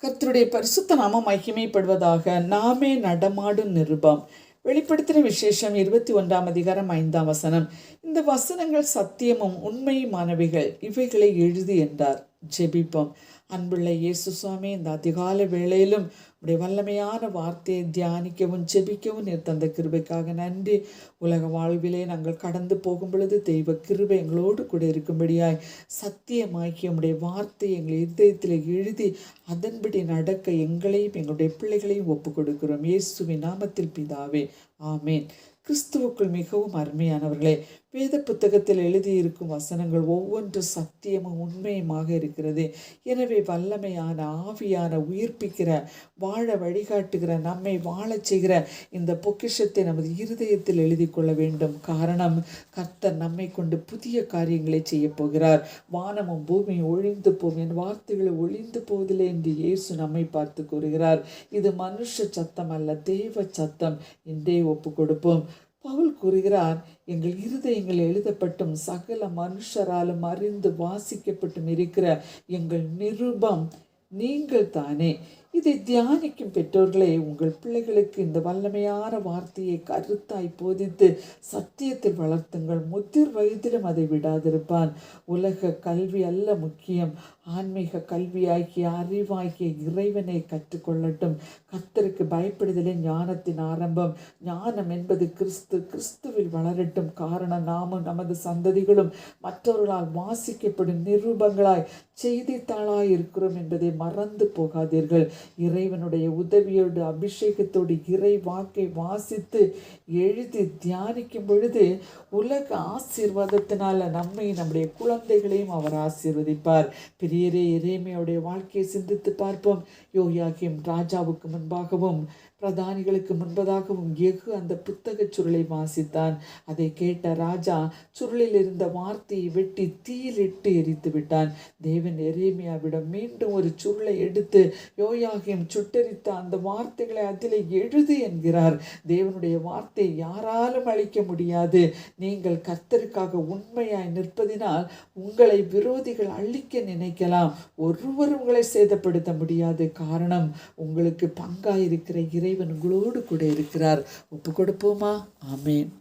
கர்த்தருடைய பரிசுத்த நாமம் மகிமைப்படுவதாக. நாமே நடமாடும் நிருபம். வெளிப்படுத்தின விசேஷம் 21 அதிகாரம் 5 வசனம். இந்த வசனங்கள் சத்தியமும் உண்மையுமானவைகள், இவைகளை எழுது என்றார். ஜெபிப்போம். அன்புள்ள இயேசு சுவாமி, இந்த அதிகால வேளையிலும் உடைய வல்லமையான வார்த்தையை தியானிக்கவும் ஜெபிக்கவும் நீர் தந்த கிருபைக்காக நன்றி. உலக வாழ்விலே நாங்கள் கடந்து போகும் பொழுது தெய்வ கிருபை எங்களோடு கூட இருக்கும்படியாய் சத்தியமாக்கி உடைய வார்த்தை எங்கள் இதயத்தில் எழுதி அதன்படி நடக்க எங்களையும் எங்களுடைய பிள்ளைகளையும் ஒப்பு கொடுக்கிறோம். இயேசுவின் நாமத்தில் பிதாவே, ஆமேன். கிறிஸ்துவுக்குள் மிகவும் அருமையானவர்களே, வேத புத்தகத்தில் எழுதியிருக்கும் வசனங்கள் ஒவ்வொன்று சத்தியமும் உண்மையுமாக இருக்கிறது. எனவே வல்லமையான ஆவியான உயிர்ப்பிக்கிற வாழ வழிகாட்டுகிற நம்மை வாழச் செய்கிற இந்த பொக்கிஷத்தை நமது இருதயத்தில் எழுதி கொள்ள வேண்டும். காரணம், கர்த்தர் நம்மை கொண்டு புதிய காரியங்களை செய்ய போகிறார். வானமும் பூமியும் ஒழிந்து போம், என் வார்த்தைகளை ஒழிந்து போவதில்லை என்று இயேசு நம்மை பார்த்து கூறுகிறார். இது மனுஷ சத்தம் அல்ல, தேவ சத்தம். என்றே ஒப்பு கொடுப்போம். பவுல் கூறுகிறார், எங்கள் இருதயங்கள் எழுதப்பட்டும் சகல மனுஷராலும் அறிந்து வாசிக்கப்பட்டும் இருக்கிற எங்கள் நிருபம் நீங்கள் தானே. இதை தியானிக்கும் பெற்றோர்களே, உங்கள் பிள்ளைகளுக்கு இந்த வல்லமையான வார்த்தையை கருத்தாய் போதித்து சத்தியத்தில் வளர்த்துங்கள். முதிர் வயதிலும் அதை விடாதிருப்பான். உலக கல்வி அல்ல முக்கியம், ஆன்மீக கல்வியாகிய அறிவாகிய இறைவனை கற்றுக்கொள்ளட்டும். கர்த்தருக்கு பயப்படுதலே ஞானத்தின் ஆரம்பம். ஞானம் என்பது கிறிஸ்து, கிறிஸ்துவில் வளரட்டும். காரணம், நாமும் நமது சந்ததிகளும் மற்றவர்களால் வாசிக்கப்படும் நிரூபங்களாய் செய்தித்தாளாய் இருக்கிறோம் என்பதை மறந்து போகாதீர்கள். இறைவனுடைய உதவியோடு அபிஷேகத்தோடு இறை வாக்கை வாசித்து எழுதி தியானிக்கும் பொழுது உலக ஆசீர்வாதத்தினால நம்மை நம்முடைய குழந்தைகளையும் அவர் ஆசீர்வதிப்பார். பிரியரே, எரேமியாவுடைய வாழ்க்கையை சிந்தித்து பார்ப்போம். யோயாக்கீம் ராஜாவுக்கு முன்பாகவும் பிரதானிகளுக்கு முன்பதாகவும் எகு அந்த புத்தக சுருளை வாசித்தான். அதை கேட்ட ராஜா சுருளில் இருந்த வார்த்தையை வெட்டி தீயிலிட்டு எரித்து விட்டான். தேவன் எரேமியாவிடம் மீண்டும் ஒரு சுருளை எடுத்து யோயாக்கீம் சுட்டரித்த அந்த வார்த்தைகளை அதில் எழுது என்கிறார். தேவனுடைய வார்த்தை யாராலும் அழிக்க முடியாது. நீங்கள் கர்த்தருக்காக உண்மையாய் நிற்பதினால் உங்களை விரோதிகள் அழிக்க நினைக்கலாம், ஒருவர் உங்களை சேதப்படுத்த முடியாது. காரணம், உங்களுக்கு பங்காயிருக்கிற இறைவன் உங்களோடு கூட இருக்கிறார். ஒப்பு கொடுப்போமா? ஆமென்.